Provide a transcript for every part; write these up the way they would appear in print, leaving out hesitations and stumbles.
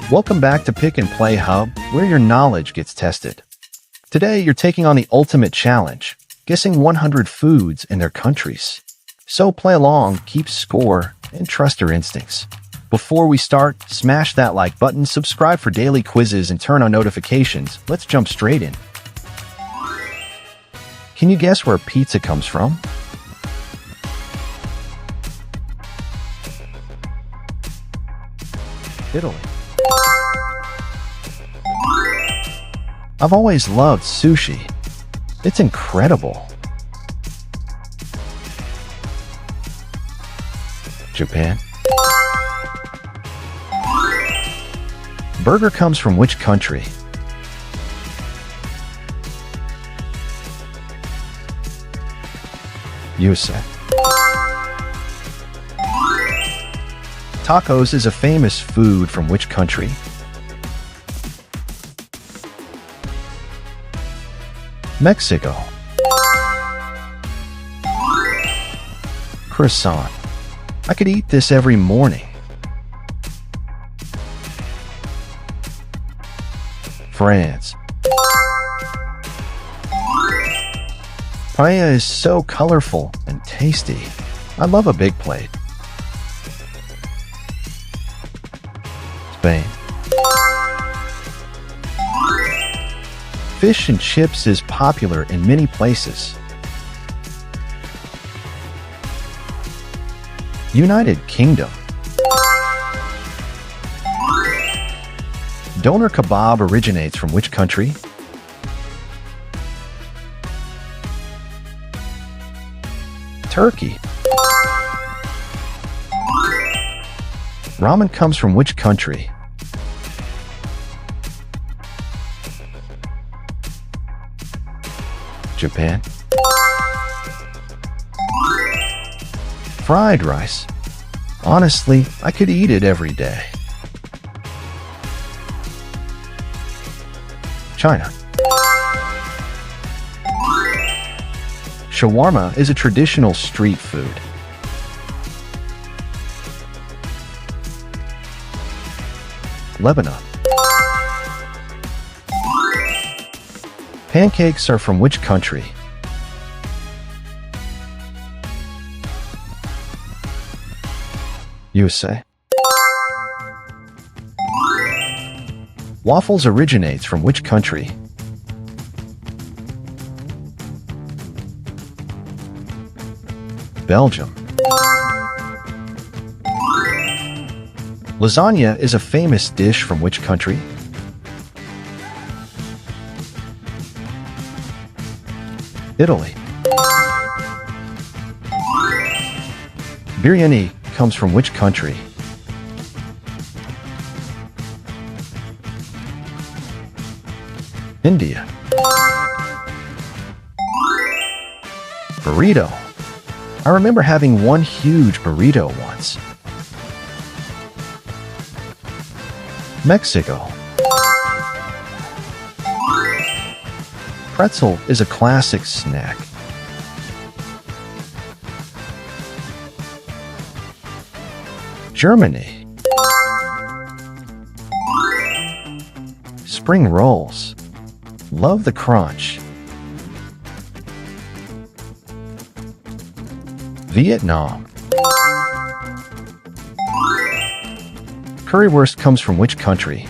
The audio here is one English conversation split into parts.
Welcome back to Pick and Play Hub, where your knowledge gets tested. Today, you're taking on the ultimate challenge, guessing 100 foods and their countries. So play along, keep score, and trust your instincts. Before we start, smash that like button, subscribe for daily quizzes, and turn on notifications. Let's jump straight in. Can you guess where pizza comes from? Italy. I've always loved sushi. It's incredible. Japan. Burger comes from which country? USA. Tacos is a famous food from which country? Mexico. Croissant. I could eat this every morning. France. Paella is so colorful and tasty. I love a big plate. Spain. Fish and chips is popular in many places. United Kingdom. Doner kebab originates from which country? Turkey. Ramen comes from which country? Japan. Fried rice. Honestly, I could eat it every day. China. Shawarma is a traditional street food. Lebanon. Pancakes are from which country? USA. Waffles originates from which country? Belgium. Lasagna is a famous dish from which country? Italy. Biryani comes from which country? India. Burrito. I remember having one huge burrito once. Mexico. Pretzel is a classic snack. Germany. Spring rolls. Love the crunch. Vietnam. Currywurst comes from which country?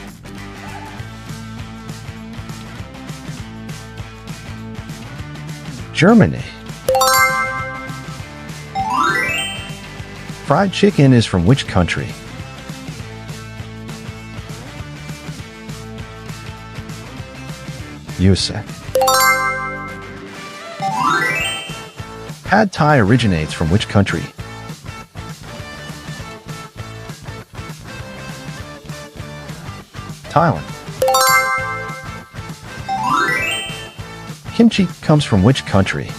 Germany. Fried chicken is from which country? USA. Pad Thai originates from which country? Thailand. Kimchi comes from which country?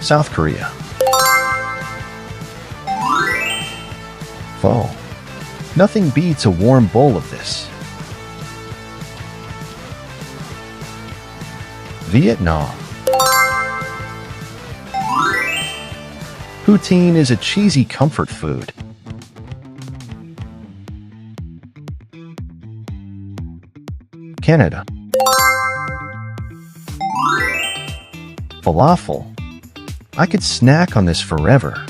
South Korea. Pho. Nothing beats a warm bowl of this. Vietnam. Poutine is a cheesy comfort food. Canada. Falafel. I could snack on this forever.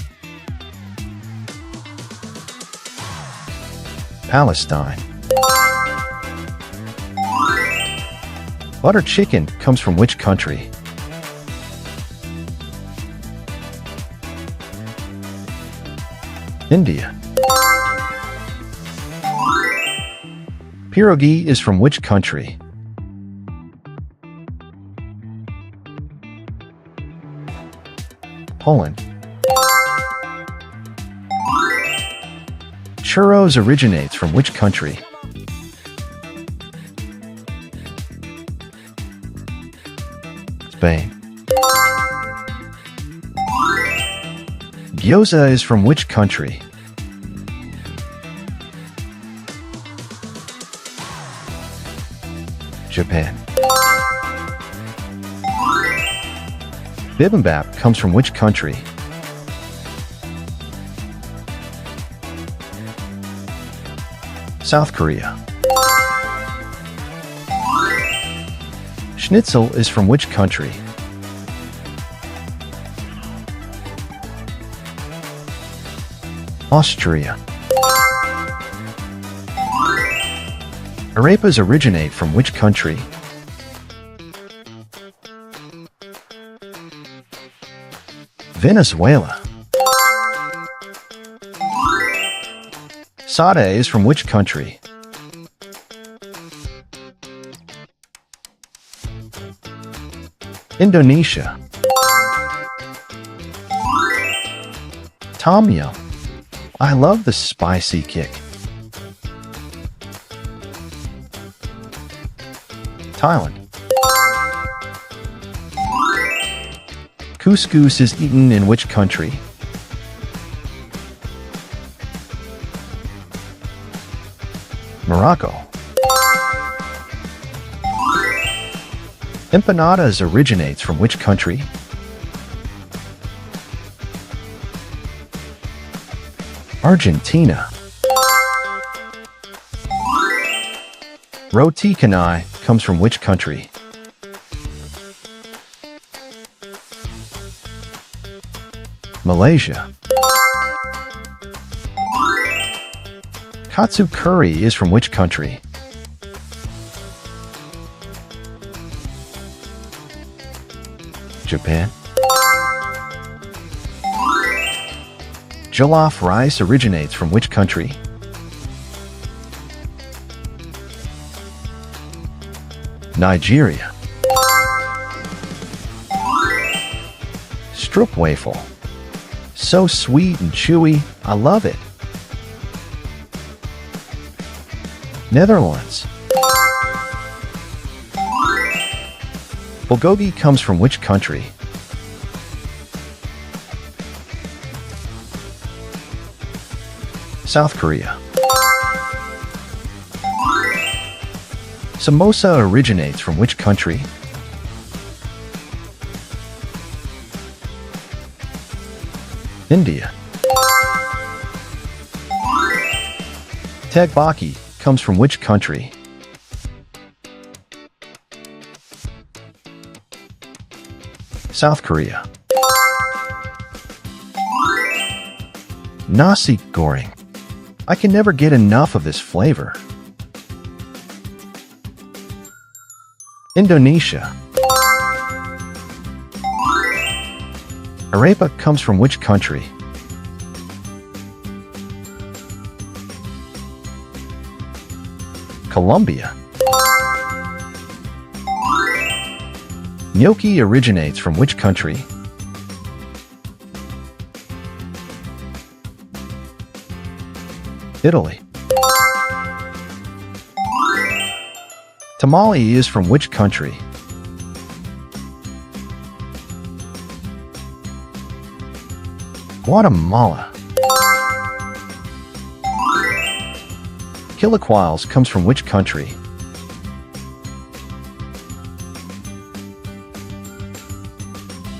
Palestine. Butter chicken comes from which country? India. Pierogi is from which country? Poland. Churros originates from which country? Spain. Gyoza is from which country? Japan. Bibimbap comes from which country? South Korea. Schnitzel is from which country? Austria. Arepas originate from which country? Venezuela. Satay is from which country? Indonesia. Tom yum. I love the spicy kick. Thailand. Couscous is eaten in which country? Morocco. Empanadas originates from which country? Argentina. Roti canai comes from which country? Malaysia. Katsu curry is from which country? Japan. Jollof rice originates from which country? Nigeria. Stroopwafel. So sweet and chewy, I love it. Netherlands. Bulgogi comes from which country? South Korea. Samosa originates from which country? India. Tegbaki comes from which country? South Korea. Nasi goreng. I can never get enough of this flavor. Indonesia. Arepa comes from which country? Colombia. Gnocchi originates from which country? Italy. Tamale is from which country? Guatemala. Chilaquiles comes from which country?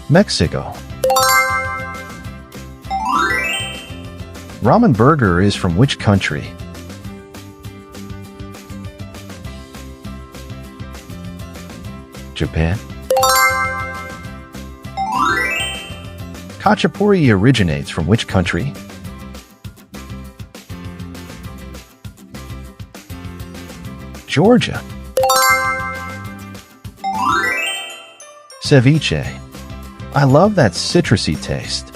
Mexico. Ramen burger is from which country? Japan. Khachapuri originates from which country? Georgia. Ceviche. I love that citrusy taste.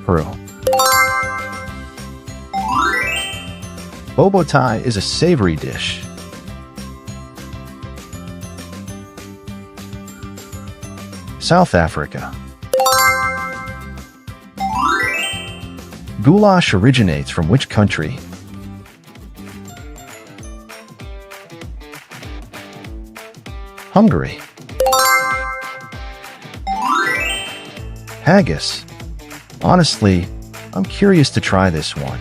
Peru. Bobo Thai is a savory dish. South Africa. Goulash originates from which country? Hungary. Haggis. Honestly, I'm curious to try this one.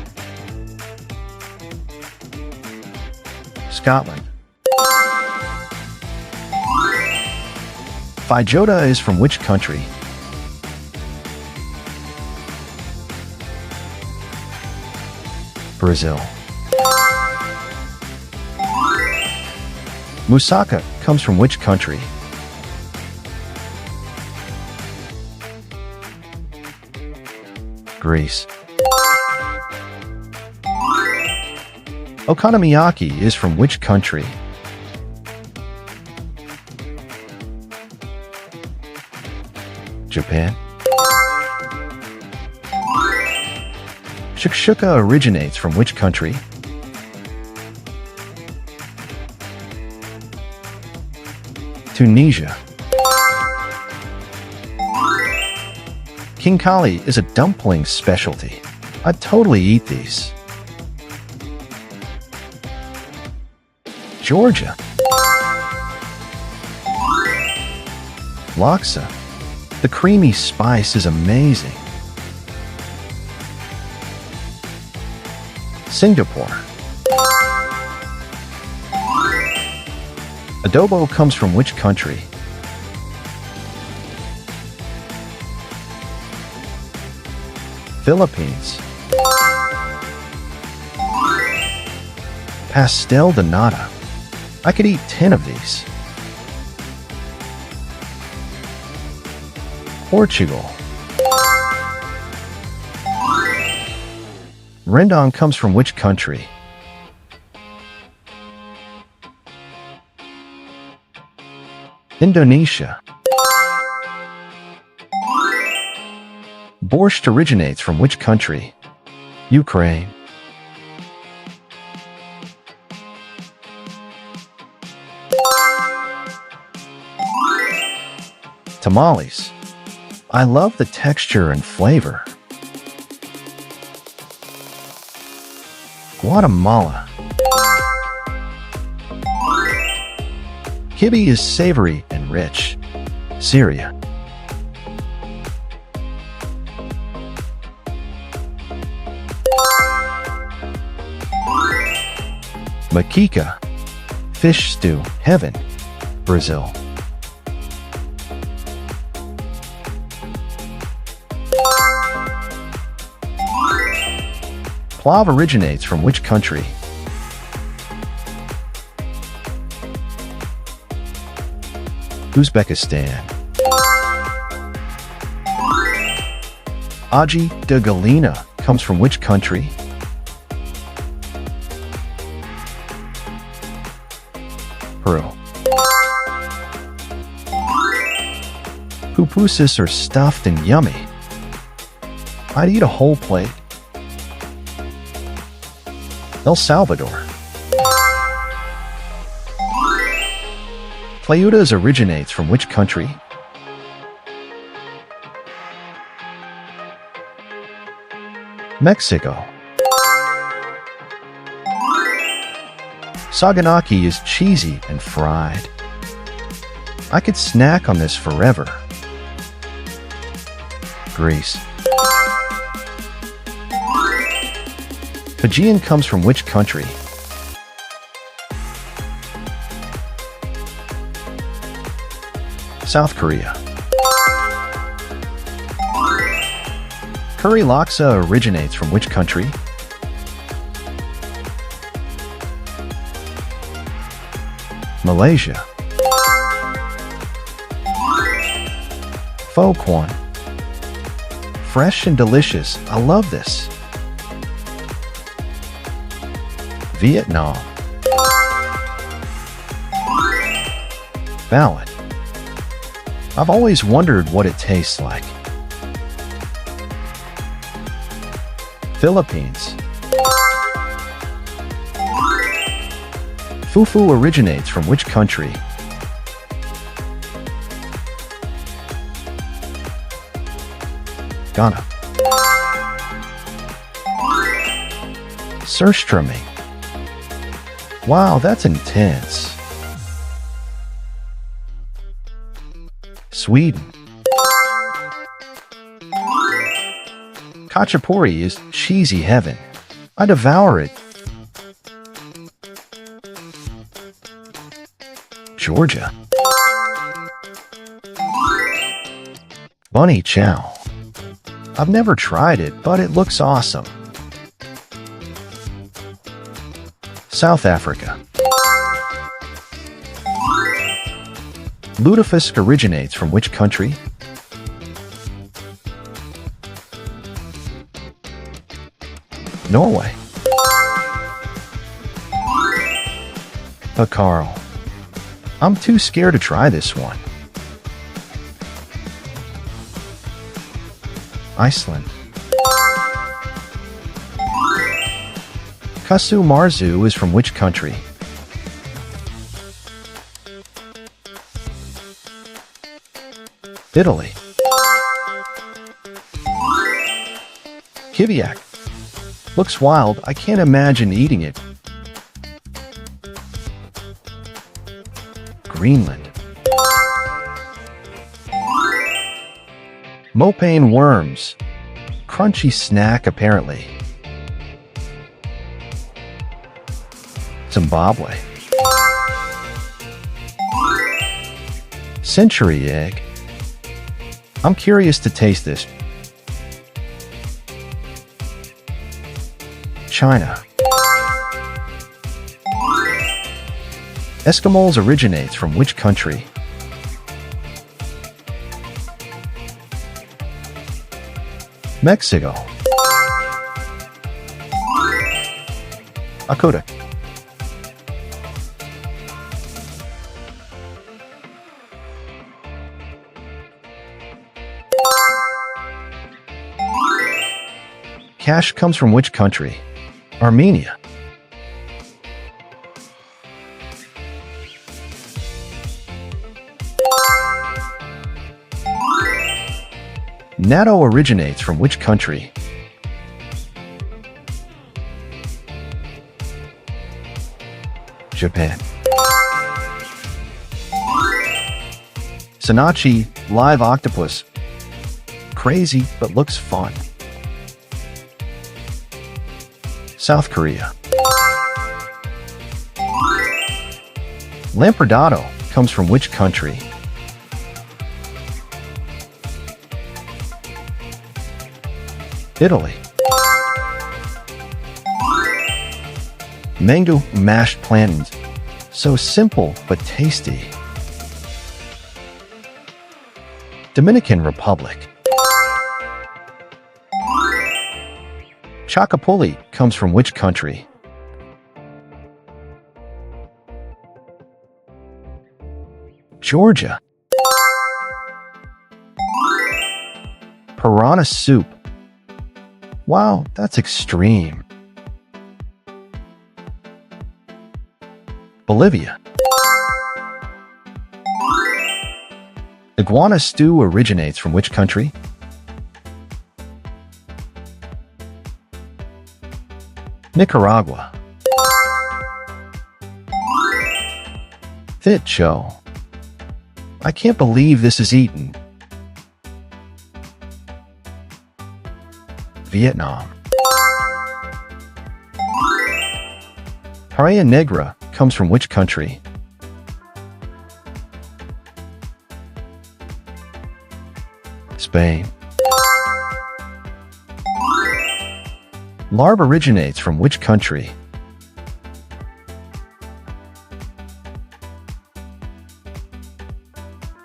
Scotland. Feijoada is from which country? Brazil. Moussaka comes from which country? Greece. Okonomiyaki is from which country? Japan. Shakshuka originates from which country? Tunisia. King Kali is a dumpling specialty. I'd totally eat these. Georgia. Laksa. The creamy spice is amazing. Singapore. Adobo comes from which country? Philippines. Pastel de nata. I could eat 10 of these. Portugal. Rendang comes from which country? Indonesia. Borscht originates from which country? Ukraine. Tamales. I love the texture and flavor. Guatemala. Kibbeh is savory and rich. Syria. Makika. Fish stew, heaven. Brazil. Plov originates from which country? Uzbekistan. Aji de Galina comes from which country? Peru. Pupusas are stuffed and yummy. I'd eat a whole plate. El Salvador. Playudas originates from which country? Mexico. Saganaki is cheesy and fried. I could snack on this forever. Greece. Fijian comes from which country? South Korea. Curry laksa originates from which country? Malaysia. Pho Quan. Fresh and delicious. I love this. Vietnam. Ballot. I've always wondered what it tastes like. Philippines. Fufu originates from which country? Ghana. Surströmming. Wow, that's intense. Sweden. Khachapuri is cheesy heaven. I devour it. Georgia. Bunny chow. I've never tried it, but it looks awesome. South Africa. Lutefisk originates from which country? Norway. Pacarl. I'm too scared to try this one. Iceland. Kusu marzu is from which country? Italy. Kiviak. Looks wild. I can't imagine eating it. Greenland. Mopane worms. Crunchy snack apparently. Zimbabwe. Century egg. I'm curious to taste this. China. Eskimos originates from which country? Mexico. Akodak. Cash comes from which country? Armenia. Natto originates from which country? Japan. Sanachi, live octopus. Crazy, but looks fun. South Korea. Lampredotto comes from which country? Italy. Mango mashed plantains. So simple but tasty. Dominican Republic. Chacapuli comes from which country? Georgia. Piranha soup. Wow, that's extreme. Bolivia. Iguana stew originates from which country? Nicaragua. Thit cho. I can't believe this is eaten. Vietnam. Paella negra comes from which country? Spain. Larb originates from which country?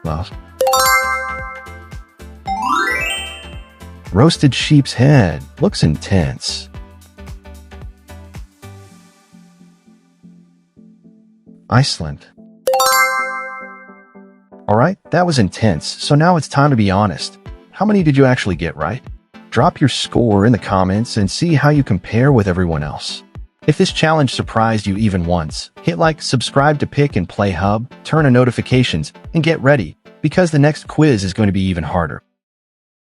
Well, roasted sheep's head looks intense. Iceland. Alright, that was intense, so now it's time to be honest. How many did you actually get right? Drop your score in the comments and see how you compare with everyone else. If this challenge surprised you even once, hit like, subscribe to Pick and Play Hub, turn on notifications, and get ready, because the next quiz is going to be even harder.